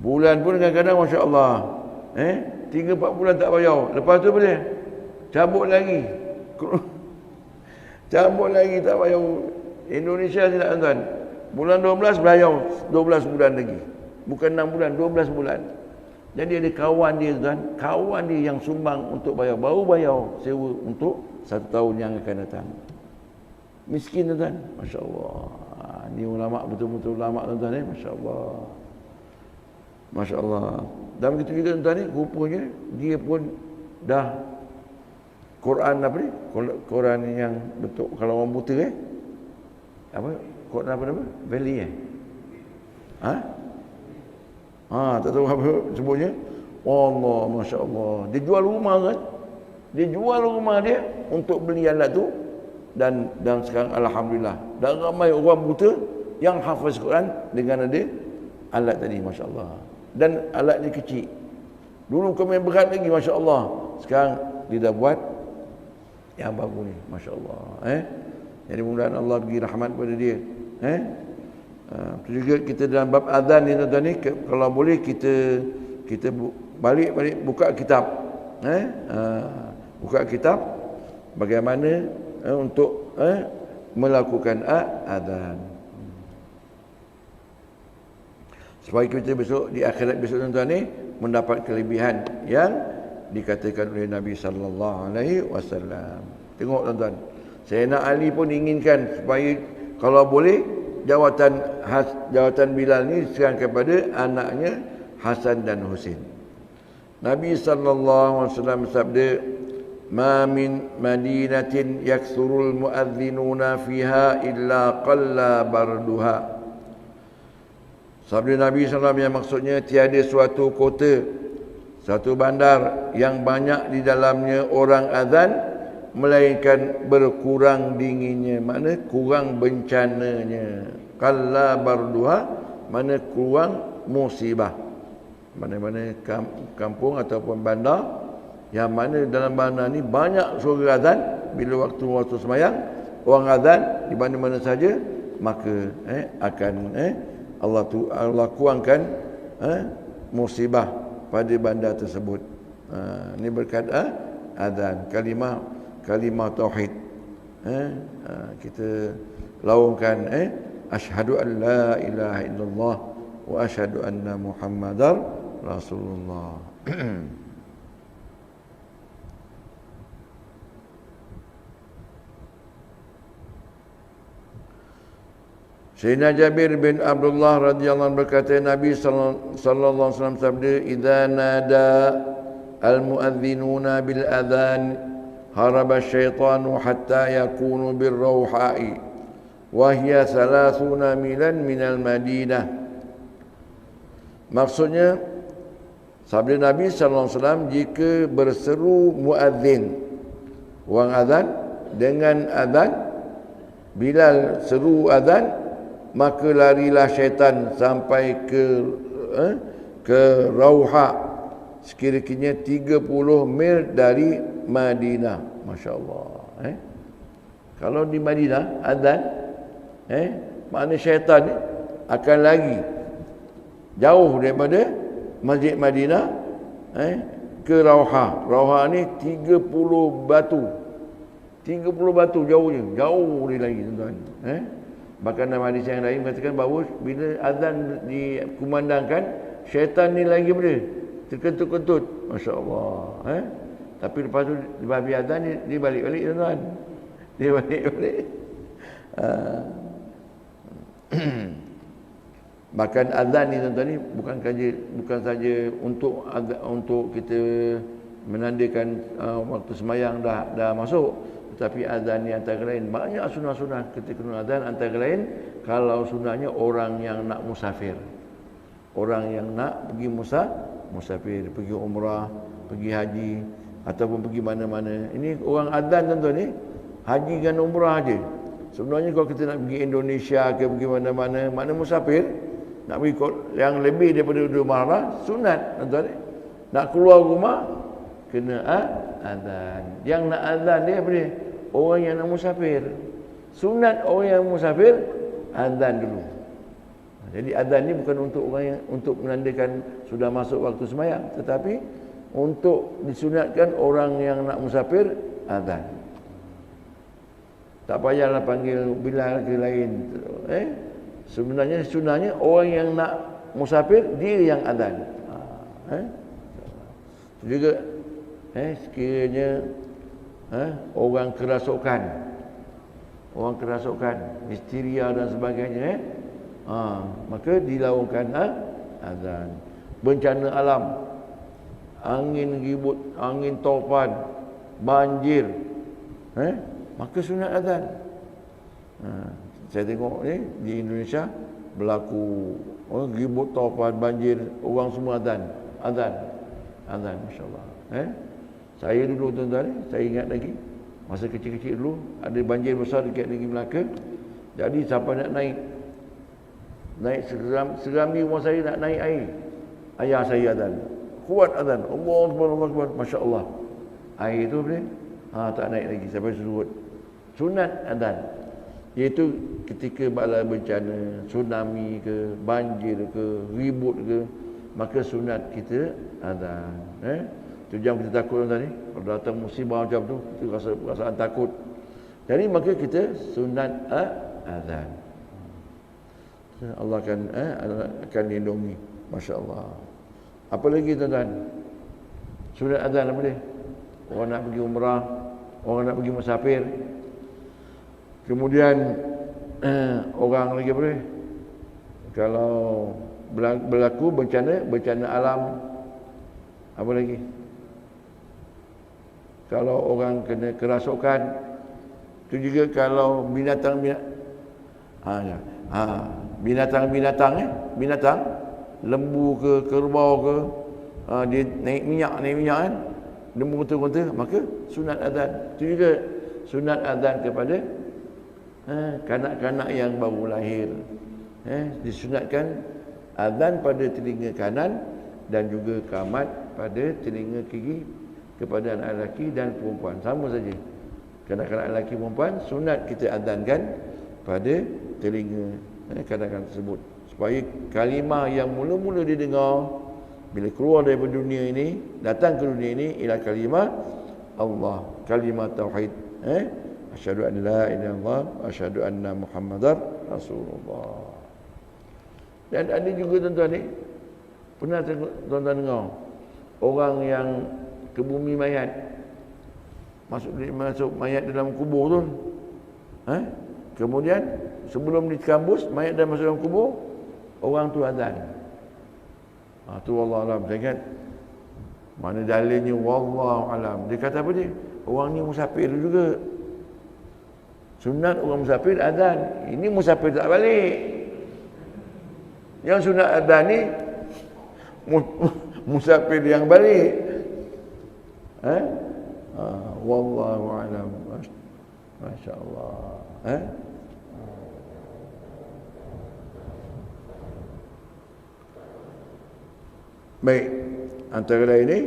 A: Bulan pun kadang-kadang masya-Allah. 3-4 bulan tak bayar. Lepas tu boleh cabut lagi. Cabut lagi tak bayar. Indonesia tidak tuan-tuan. Bulan 12 bayar 12 bulan lagi. Bukan 6 bulan, 12 bulan. Jadi ada kawan dia tuan, kawan dia yang sumbang untuk bayar, baru bayar sewa untuk 1 tahun yang akan datang. Miskin tuan-tuan. Masya-Allah. Ni ulama betul-betul ulama tuan-tuan masya-Allah. Masya-Allah. Dan begitu juga tuan-tuan ni rupanya dia pun dah Quran apa ni? Quran yang bentuk kalau orang buta apa? Quran apa nama? Valley tak tahu apa sebutnya. Allah, masya-Allah. Dia jual rumah kan? Dia jual rumah dia untuk beli alat tu dan sekarang alhamdulillah dan ramai orang buta yang hafaz Quran dengan ada alat tadi, masya-Allah. Dan alat dia kecil. Dulu kami berat lagi, masya-Allah. Sekarang dia dah buat yang bagus ni, masya-Allah. Jadi mudah-mudahan Allah bagi rahmat pada dia. Itu juga kita dalam bab azan ni tuan-tuan ni, kalau boleh kita balik buka kitab. Buka kitab bagaimana untuk melakukan azan. Supaya kita besok di akhirat besok tuan-tuan ni mendapat kelebihan yang dikatakan oleh Nabi sallallahu alaihi wasallam. Tengok tuan-tuan. Sayyidina Ali pun inginkan supaya kalau boleh jawatan Bilal ni diserahkan kepada anaknya Hasan dan Husain. Nabi sallallahu alaihi wasallam bersabda, "Ma min madinatin yakthurul muadhdhinuna fiha illa qalla barduha." Sabda Nabi SAW yang maksudnya tiada suatu kota, satu bandar yang banyak di dalamnya orang azan melainkan berkurang dinginnya, makna kurang bencananya. Qalla barduha makna kurang musibah. Mana-mana kampung ataupun bandar yang mana dalam bandar ni banyak suara azan, bila waktu sembahyang orang azan di mana-mana saja, maka akan Allah kurangkan musibah pada bandar tersebut. Ini berkat azan, kalimah tauhid. Kita laungkan asyhadu an la ilaha illallah wa asyhadu anna muhammadar rasulullah. Sayyidina Jabir bin Abdullah radhiyallahu anhu berkata, Nabi sallallahu alaihi wasallam sabda, "Idza nada al-muadhdhinuna bil adhan haraba asyaitanu hatta yakunu bir rauha'i wa hiya 30 milan minal Madinah." Maksudnya sabda Nabi sallallahu alaihi wasallam, jika berseru muadzin, orang azan dengan azan, Bilal seru azan, maka larilah syaitan sampai ke Rauha, sekira-kiranya 30 mil dari Madinah. Masya Allah. Kalau di Madinah azan, makna syaitan ni akan lagi jauh daripada Masjid Madinah ke Rauha. Rauha ni 30 batu. 30 batu jauhnya, jauh dia lagi tuan-tuan. Bahkan dalam hadis yang lain mengatakan bahawa bila azan dikumandangkan, syaitan ni lagi boleh terkentut-kentut. Masya Allah. Tapi lepas tu habis azan dia balik-balik tuan-tuan. Dia balik-balik. Bahkan azan ni tuan-tuan ni bukan saja untuk kita menandakan waktu sembahyang dah masuk, tetapi azan ni antara lain banyak sunah-sunah ketika azan. Antara lain kalau sunahnya orang yang nak musafir, orang yang nak pergi musafir, pergi umrah, pergi haji ataupun pergi mana-mana. Ini orang azan tuan-tuan ni haji dan umrah aja. Sebenarnya kalau kita nak pergi Indonesia ke pergi mana-mana, makna musafir, nak pergi yang lebih daripada 2 malam, sunat tuan-tuan ni. Nak keluar rumah kena azan. Yang nak azan dia apa dia? Orang yang nak musafir. Sunat orang yang musafir azan dulu. Jadi azan ni bukan untuk orang yang untuk menandakan sudah masuk waktu sembahyang, tetapi untuk disunatkan orang yang nak musafir azan. Tak payahlah panggil Bilal ke lain. Sebenarnya sunahnya orang yang nak musafir dia yang azan. Juga sekiranya orang kerasukan, histeria dan sebagainya, maka dilakukan azan. Bencana alam, angin ribut, angin topan, banjir, maka sunat azan. Saya tengok ni di Indonesia berlaku ribut, topan, banjir, orang semua azan, masya-Allah. Saya dulu tuan-tuan, saya ingat lagi masa kecil-kecil dulu ada banjir besar dekat negeri Melaka. Jadi siapa nak naik serami rumah saya nak naik air, ayah saya azan, kuat azan, Allahu Akbar, masya-Allah. Air tu boleh tak naik lagi sampai surut. Sunat azan, iaitu ketika bala bencana, tsunami ke, banjir ke, ribut ke, maka sunat kita azan. Itu jangan kita takut tuan-tuan ni. Kalau datang musibah macam tu, kita rasa perasaan takut. Jadi maka kita sunat azan. Allah akan lindungi. Masya-Allah. Apa lagi tuan-tuan? Sunat azan apa dia? Orang nak pergi umrah, orang nak pergi musafir. Kemudian orang lagi apa dia? Kalau berlaku bencana alam, apa lagi? Kalau orang kena kerasukan, itu juga kalau binatang lembu ke kerbau ke, dia naik minyak kan, lembu konta-konta, maka sunat azan. Itu juga sunat azan kepada kanak-kanak yang baru lahir. Disunatkan azan pada telinga kanan dan juga qamat pada telinga kiri kepada anak lelaki dan perempuan. Sama saja. Kanak-kanak lelaki perempuan sunat kita azankan pada telinga kanak-kanak tersebut, supaya kalimah yang mula-mula didengar bila keluar daripada dunia ini, datang ke dunia ini, ialah kalimah Allah, kalimah tauhid. Asyhadu an la ilaha illallah, asyhadu anna Muhammadar Rasulullah. Dan ada juga tuan-tuan ni, pernah tuan-tuan dengar orang yang ke bumi mayat, masuk mayat dalam kubur tu, kemudian sebelum dikambus mayat dah masuk dalam kubur, orang tu azan. Tu wallahu alam. Saya ingat mana dalilnya, wallahu alam. Dia kata apa dia? Orang ni musafir juga. Sunat orang musafir azan. Ini musafir tak balik. Yang sunat azan ni musafir yang balik. Wallahu alam. Masya-Allah. Baik, antara lain ini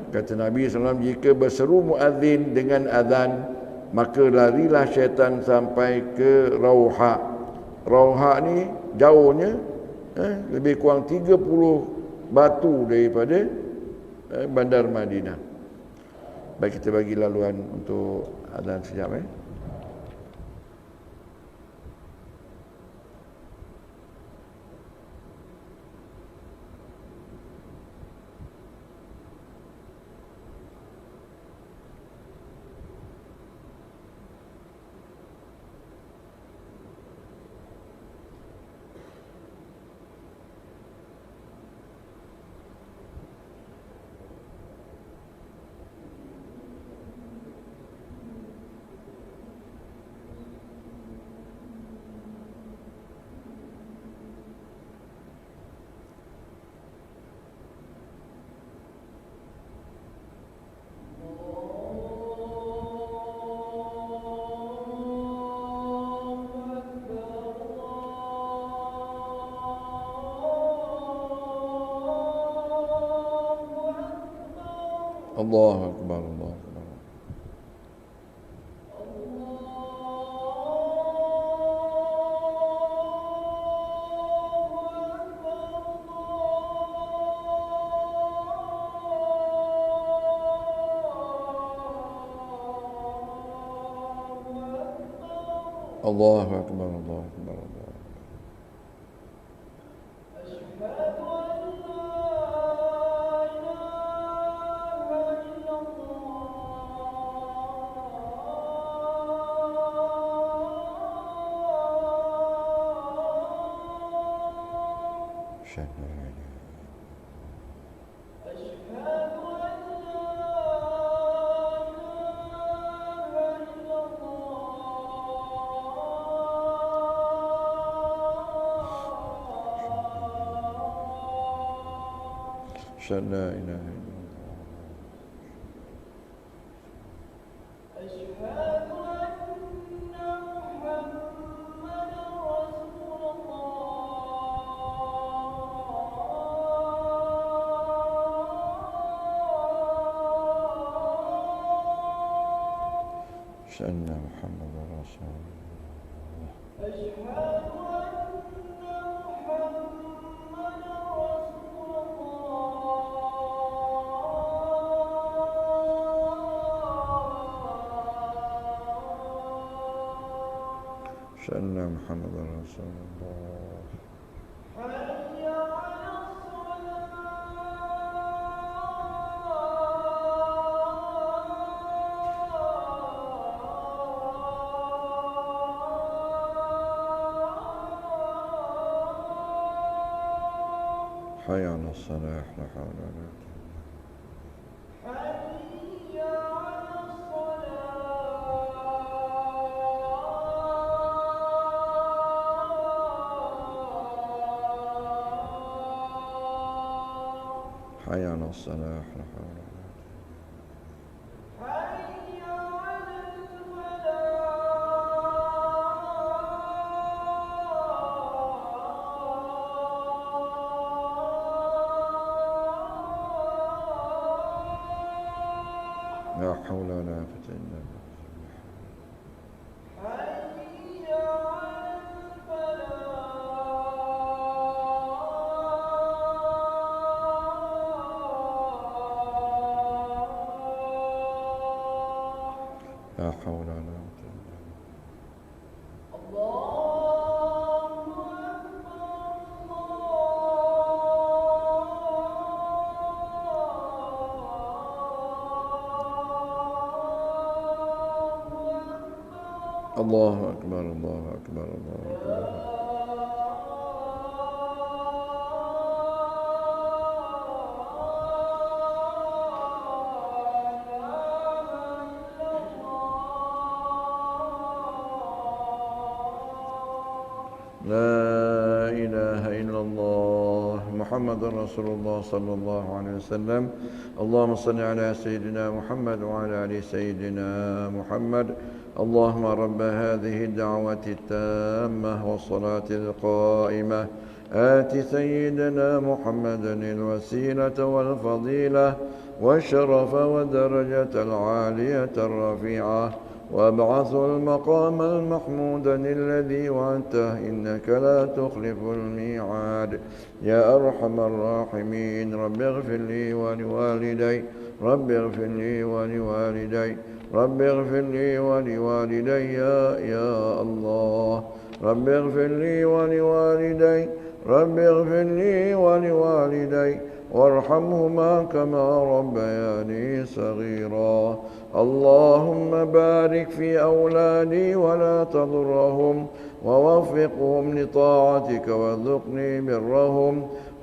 A: kata Nabi SAW, jika berseru muazzin dengan azan, maka larilah syaitan sampai ke Rauha. Rauha ni jauhnya lebih kurang 30 batu daripada bandar Madinah. Baik, kita bagi laluan untuk azan sekejap. Allahu Akbar, Allahu Akbar. Allahu Akbar, Allahu Akbar, Allahu Akbar. أشهد أن لا إله إلا الله. أشهد أن محمدا رسول الله. أشهد أن محمدا رسول الله. حي على الصلاة. حي على الصلاة. لا حول ولا قوة. حي على الصلاة. لا حول ولا قوة. حي على الفلاح. لا حول ولا قوة إلا بالله. لا حول ولا قوة إلا بالله. الله أكبر. الله أكبر، الله أكبر، الله أكبر. لا إله إلا الله محمد رسول الله صلى الله عليه وسلم. اللهم صل على سيدنا محمد وعلى آل سيدنا محمد. اللهم رب هذه الدعوة التامة والصلاة القائمة آت سيدنا محمدا الوسيلة والفضيلة والشرف والدرجة العالية الرفيعة وابعثه المقام المحمود الذي وعدته إنك لا تخلف الميعاد يا أرحم الراحمين رب اغفر لي ولوالدي رب اغفر لي ولوالدي رب اغفر لي ولوالدي يا الله رب اغفر لي ولوالدي رب اغفر لي ولوالدي وارحمهما كما ربياني صغيرا اللهم بارك في أولادي ولا تضرهم ووفقهم لطاعتك وارزقني برهم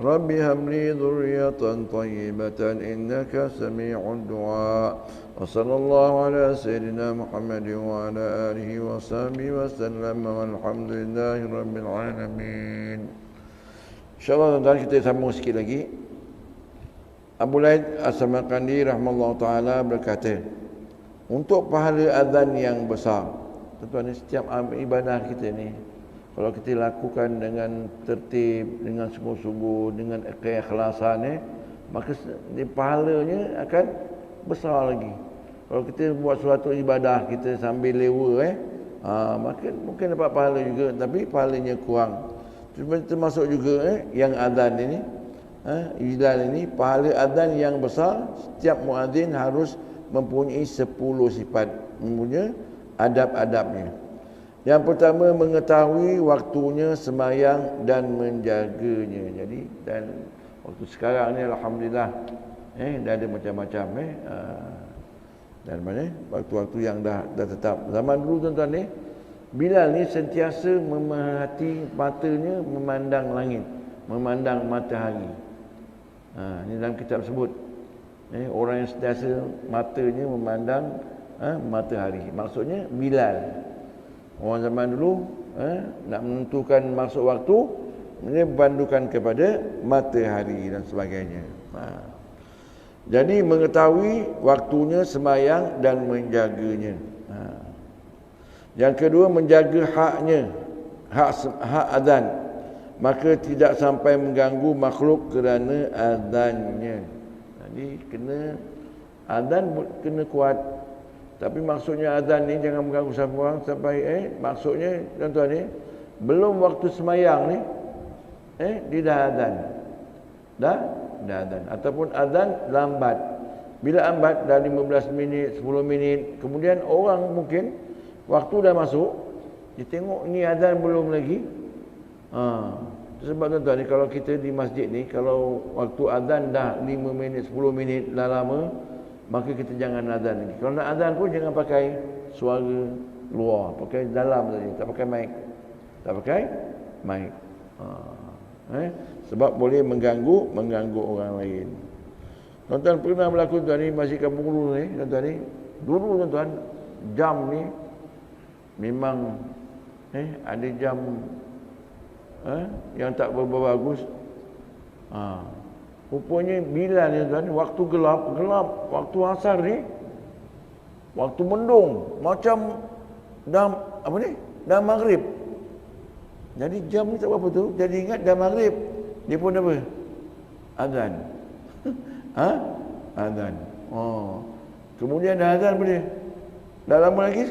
A: رب هب لي ذرية طيبة إنك سميع الدعاء وصلى الله على سيدنا محمد وعلى آله وصحبه وسلم والحمد لله رب العالمين. InsyaAllah tuan-tuan kita sambung sikit lagi. Abu Laid As-Samarqandi rahimahullah ta'ala berkata, untuk pahala azan yang besar, tuan-tuan, setiap ibadah kita ni, kalau kita lakukan dengan tertib, dengan sungguh-sungguh, dengan keikhlasan, maka pahalanya akan besar lagi. Kalau kita buat suatu ibadah kita sambil lewa, maka mungkin dapat pahala juga, tapi pahalanya kurang. Termasuk juga yang azan ini, Bilal ini, pahala azan yang besar. Setiap muadzin harus mempunyai 10 sifat, mempunyai adab-adabnya. Yang pertama, mengetahui waktunya sembahyang dan menjaganya. Jadi dan waktu sekarang ni alhamdulillah dah ada macam-macam dan mana waktu-waktu yang dah tetap. Zaman dulu tuan-tuan ni, Bilal ni sentiasa memerhati matanya memandang langit, memandang matahari. Ini dalam kitab sebut, orang yang sentiasa matanya memandang matahari. Maksudnya Bilal. Orang zaman dulu nak menentukan masuk waktu, dia berpandukan kepada matahari dan sebagainya. Jadi mengetahui waktunya sembahyang dan menjaganya. Yang kedua, menjaga haknya, hak azan, maka tidak sampai mengganggu makhluk kerana azannya. Jadi kena azan kena kuat. Tapi maksudnya azan ni jangan mengganggu siapa orang sampai maksudnya tuan-tuan ni belum waktu sembahyang ni dia dah azan. Dah azan ataupun azan lambat. Bila lambat dah 15 minit, 10 minit, kemudian orang mungkin waktu dah masuk, dia tengok ni azan belum lagi. Sebab tuan-tuan ni, kalau kita di masjid ni, kalau waktu azan dah 5 minit, 10 minit dah lama, maka kita jangan azan lagi. Kalau nak azan pun jangan pakai suara luar, pakai dalam saja, tak pakai mic. Tak pakai mic. Sebab boleh mengganggu orang lain. Tuan-tuan pernah berlaku tuan ni, Masjid Kampung Ulu ni, tuan-tuan ni, dulu tuan-tuan, jam ni memang ada jam yang tak berapa bagus. Rupanya Bilal ni tuan, waktu gelap, waktu asar ni, waktu mendung, macam dah dah maghrib. Jadi jam ni tak berapa tu, jadi ingat dah maghrib, dia pun apa? Azan. Azan. Kemudian dah azan apa dia? Dah lama lagi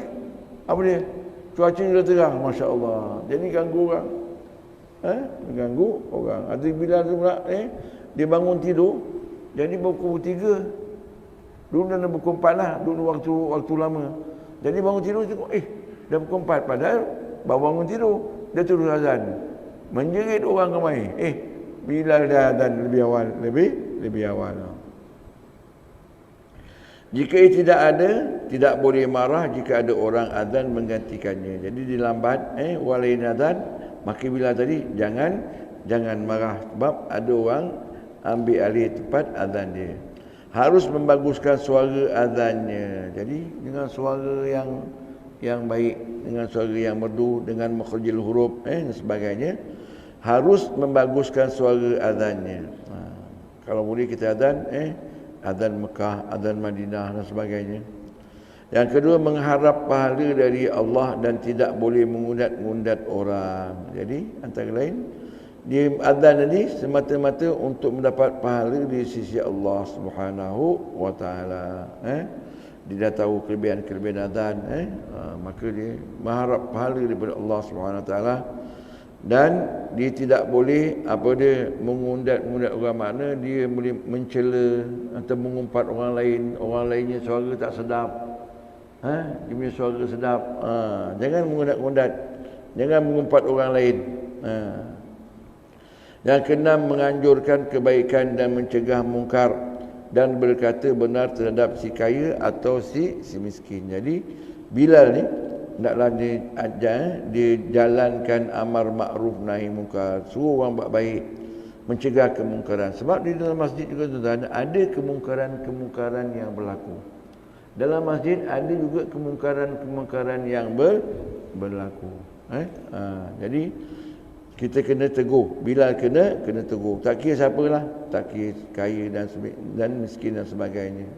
A: apa dia? Cuaca dah terang, masya-Allah. Jadi ganggu orang. Mengganggu orang. Ada Bilal tu pula dia bangun tidur, jadi pukul 3. Dulu dah pukul 4 lah, dulu waktu lama. Jadi bangun tidur tengok, dah pukul 4, padahal baru bangun tidur, dia terus azan. Menjerit orang ramai. Bilal dah azan lebih awal, lebih awal. Jika tidak ada, tidak boleh marah jika ada orang azan menggantikannya. Jadi dilambat walain azan, maka bila tadi jangan marah sebab ada orang ambil alih tempat azan dia. Harus membaguskan suara azannya. Jadi dengan suara yang baik, dengan suara yang merdu, dengan makhrajul huruf dan sebagainya, harus membaguskan suara azannya. Kalau boleh kita azan azan Mekah, azan Madinah dan sebagainya. Yang kedua, mengharap pahala dari Allah dan tidak boleh mengundat-undat orang. Jadi antara lain Dia azan tadi semata-mata untuk mendapat pahala di sisi Allah Subhanahu wa taala. Dia dah tahu kelebihan-kelebihan azan, maka dia mengharap pahala daripada Allah Subhanahu wa taala. Dan dia tidak boleh mengundat orang, mana dia boleh mencela atau mengumpat orang lainnya suara tak sedap. Dia punya suara sedap. Jangan mengundat-undat, jangan mengumpat orang lain. Yang keenam, menganjurkan kebaikan dan mencegah mungkar dan berkata benar terhadap si kaya atau si miskin. Jadi Bilal ni hendaklah dia jalankan amar makruf nahi mungkar, suruh orang buat baik, mencegah kemungkaran. Sebab di dalam masjid juga tuan-tuan ada kemungkaran yang berlaku. Dalam masjid ada juga kemungkaran yang berlaku. Jadi kita kena tegur. Bilal kena tegur. Tak kira siapalah, tak kira kaya dan miskin dan sebagainya.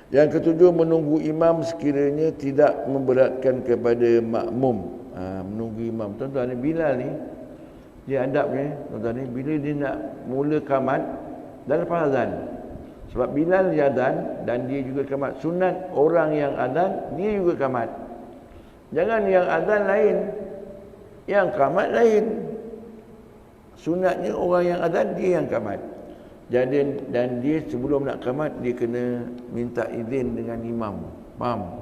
A: Yang ketujuh, menunggu imam sekiranya tidak memberatkan kepada makmum. Menunggu imam. Tuan-tuan ni Bilal ni, dia adabnya, tuan-tuan ni, bila dia nak mula qamat dan lepas azan. Sebab Bilal dia azan dan dia juga qamat. Sunat orang yang azan, dia juga qamat. Jangan yang azan lain, yang qamat lain. Sunatnya orang yang azan, dia yang qamat. Dan dia sebelum nak qamat, dia kena minta izin dengan imam. Faham?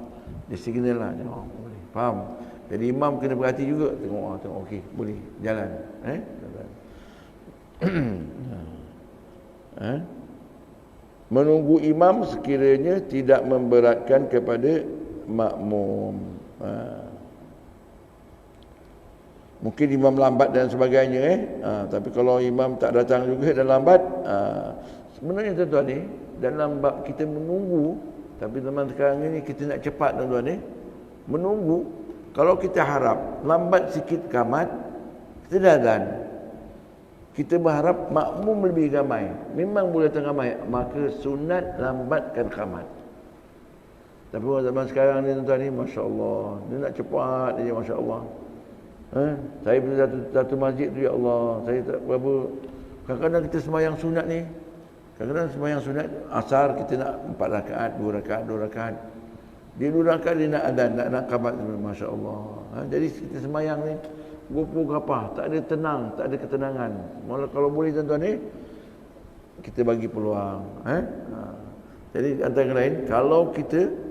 A: Dia signal lah. Boleh. Faham? Jadi imam kena berhati juga. Tengok okey, boleh jalan. Menunggu imam sekiranya tidak memberatkan kepada makmum. Mungkin imam lambat dan sebagainya tapi kalau imam tak datang juga dan lambat, sebenarnya tuan-tuan ni dalam bab kita menunggu, tapi zaman sekarang ni kita nak cepat tuan-tuan ni. Menunggu, kalau kita harap lambat sikit qamat, kita dah azan, kita berharap makmum lebih ramai, memang boleh datang ramai, maka sunat lambatkan qamat. Tapi orang zaman sekarang ni tuan-tuan ni, masya-Allah, dia nak cepat dia, masya-Allah. Saya pergi satu masjid tu, ya Allah, saya tak berapa. Kadang-kadang kita sembahyang sunat ni, kadang-kadang sembahyang sunat asar kita nak 4 rakaat, 2 rakaat. Dia 2 rakaat dia nak adan, nak qamat, masya-Allah. Jadi kita sembahyang ni gapah, tak ada tenang, tak ada ketenangan. Malah kalau boleh tuan-tuan ni, kita bagi peluang. Jadi antara lain, kalau kita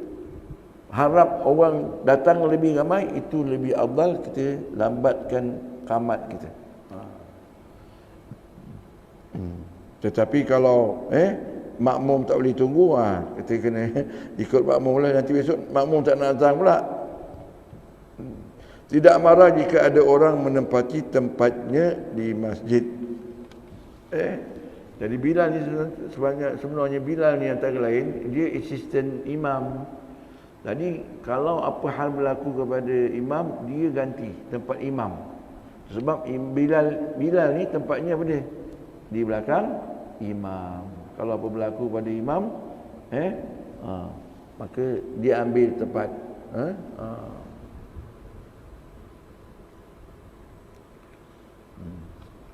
A: harap orang datang lebih ramai, itu lebih afdal kita lambatkan qamat kita. Tetapi kalau makmum tak boleh tunggu, kita kena ikut makmum lah. Nanti besok makmum tak nak datang pula. Tidak marah jika ada orang menempati tempatnya di masjid. Jadi Bilal ni sebenarnya Bilal ni antara lain, dia asisten imam. Jadi kalau apa hal berlaku kepada imam, dia ganti tempat imam. Sebab Bilal ni tempatnya apa dia? Di belakang imam. Kalau apa berlaku pada imam, maka dia ambil tempat.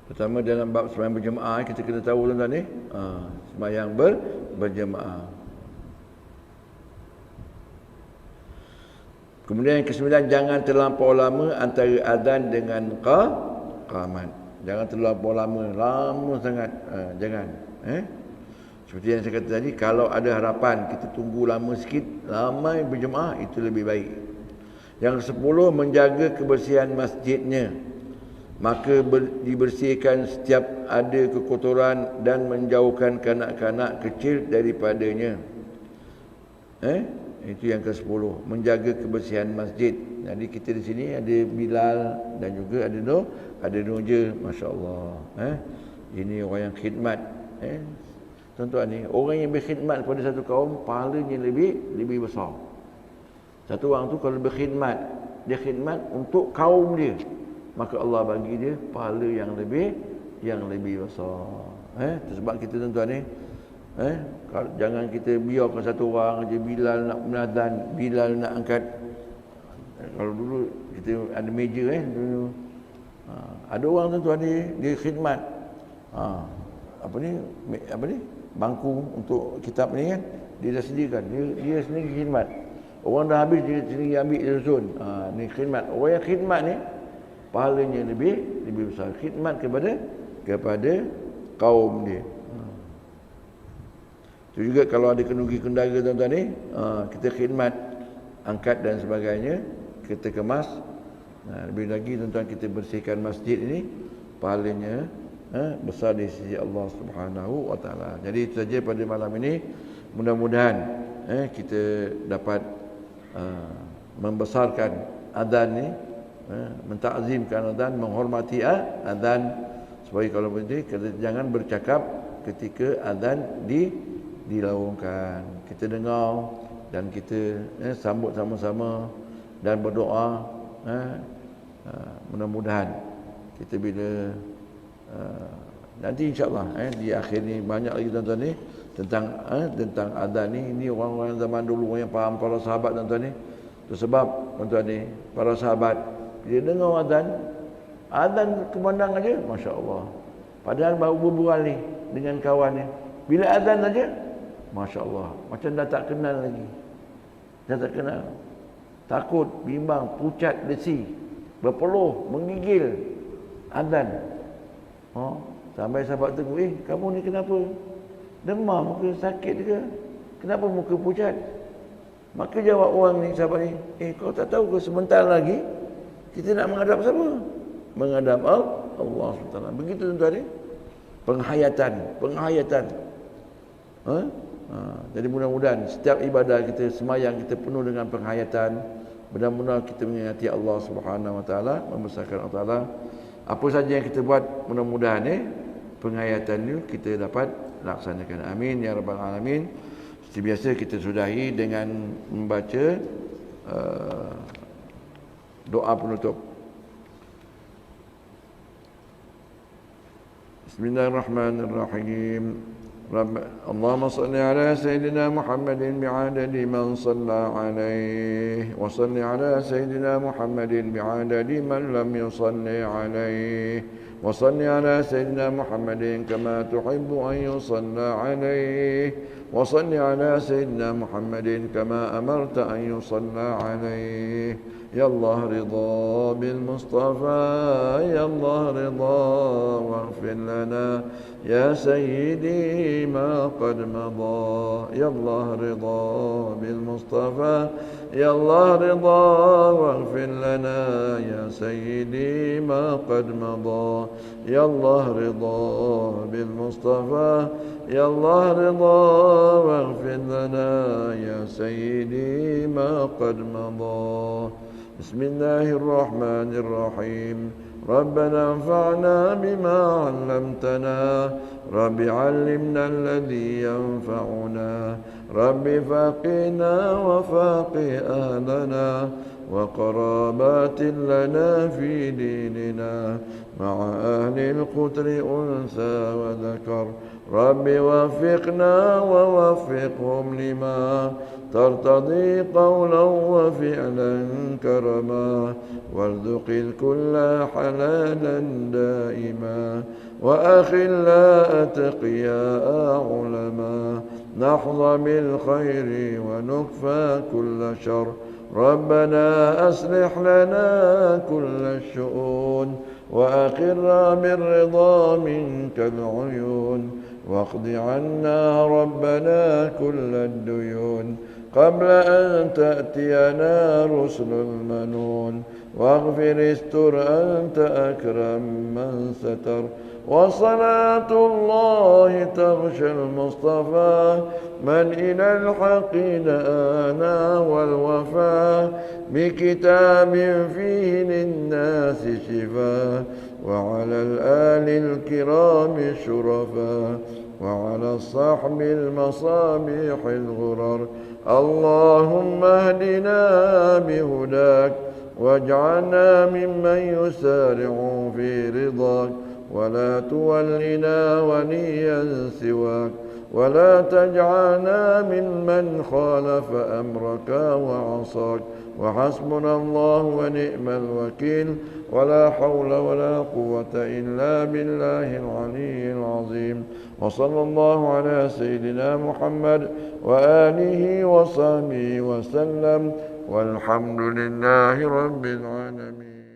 A: Pertama dalam bab sembahyang berjemaah, kita kena tahu tuan-tuan ni, sembahyang berjemaah. Kemudian yang ke-9, jangan terlampau lama antara azan dengan qamat. Jangan terlampau lama sangat. Jangan. Seperti yang saya kata tadi, kalau ada harapan kita tunggu lama sikit, ramai berjemaah, itu lebih baik. Yang ke-10, menjaga kebersihan masjidnya. Maka dibersihkan setiap ada kekotoran dan menjauhkan kanak-kanak kecil daripadanya. Itu yang ke-10, menjaga kebersihan masjid. Jadi kita di sini ada Bilal dan juga ada Noja, masya-Allah. Ini orang yang khidmat. Tuan-tuan ni, orang yang berkhidmat kepada satu kaum, pahalanya lebih besar. Satu orang tu kalau berkhidmat, dia khidmat untuk kaum dia, maka Allah bagi dia pahala yang lebih besar. Sebab kita tuan-tuan ni, jangan kita biarkan satu orang je Bilal nak menadzan, Bilal nak angkat. Kalau dulu kita ada meja dulu Ada orang tuan-tuan dia khidmat apa ni bangku untuk kitab ni kan, dia dah sediakan, dia sendiri khidmat. Orang dah habis dia sendiri ambil, dia susun. Ni khidmat. Orang yang khidmat ni pahalanya lebih besar, khidmat kepada kaum dia. Itu juga kalau ada kenduri kendara tuan-tuan ni, kita khidmat, angkat dan sebagainya, kita kemas. Lebih lagi tuan-tuan kita bersihkan masjid ini, pahalanya besar di sisi Allah Subhanahu wa taala. Jadi itu saja pada malam ini. Mudah-mudahan kita dapat membesarkan azan ni, mentakzimkan azan, menghormati azan, supaya kalau boleh kita jangan bercakap ketika azan dilaungkan. Kita dengar dan kita sambut sama-sama dan berdoa. Mudah-mudahan kita bila nanti insya-Allah di akhir ni banyak lagi tuan-tuan ni tentang azan ni. Ini orang-orang zaman dulu yang faham, para sahabat tuan-tuan ni. Itu sebab tuan-tuan ni, para sahabat dia dengar azan kumandang aja, masya-Allah. Padahal baru berbual ni dengan kawan ni, bila azan saja, masya-Allah, macam dah tak kenal lagi. Dah tak kenal. Takut, bimbang, pucat, lesi, berpeluh, menggigil azan. Sampai sahabat tengok, kamu ni kenapa? Demam ke, sakit ke? Kenapa muka pucat? Maka jawab orang ni, sahabat ni, kau tak tahu ke sebentar lagi kita nak menghadap siapa? Menghadap Allah SWT. Begitu tuan-tuan ni, penghayatan. Jadi mudah-mudahan setiap ibadah kita, semayang kita penuh dengan penghayatan. Mudah-mudahan kita mengingati Allah Subhanahu wa taala, membesarkan Allah Taala. Apa saja yang kita buat, mudah-mudahan penghayatan itu kita dapat laksanakan. Amin ya rabbal alamin. Seperti biasa kita sudahi dengan membaca doa penutup. Bismillahirrahmanirrahim. اللهم صل على سيدنا محمد بعدد من صلى عليه وصل على سيدنا محمد بعدد من لم يصل عليه وصل على سيدنا محمد كما تحب أن يصلى عليه وصل على سيدنا محمد كما أمرت أن يصلى عليه. يا الله رضا بالمصطفى، يا الله رضا واغفر لنا يا سيدي ما قد مضى. يا الله رضا بالمصطفى، يا الله رضا واغفر لنا يا سيدي ما قد مضى. يا الله رضا بالمصطفى، يا الله رضا واغفر لنا يا سيدي ما قد مضى. بسم الله الرحمن الرحيم. ربنا انفعنا بما علمتنا، رب علمنا الذي ينفعنا، رب فقنا وفاقه أهلنا وقرابات لنا في ديننا مع أهل القتر أنثى وذكر. رب وفقنا ووفقهم لما ترتضي قولا وفعلا كرما، وارزق الكل حلالا دائما، وأخلا أتقياء علما، نحظى بالخير ونكفى كل شر. ربنا أصلح لنا كل الشؤون، وأقرنا بالرضا منك العيون، واقض عنا ربنا كل الديون قبل أن تأتينا رسل المنون. واغفر استر أنت أكرم من ستر. وصلاة الله تغشى المصطفى من إلى الحق دآنا والوفا، بكتاب فيه للناس شفاء، وعلى الآل الكرام الشرفاء، وعلى الصحب المصابيح الغرر. اللهم اهدنا بهداك، واجعلنا ممن يسارع في رضاك، ولا تولنا وليا سواك. ولا تجعلنا ممن خالف أمرك وعصاك. وحسبنا الله ونعم الوكيل، ولا حول ولا قوة إلا بالله العلي العظيم. وصلى الله على سيدنا محمد وآله وصحبه وسلم، والحمد لله رب العالمين.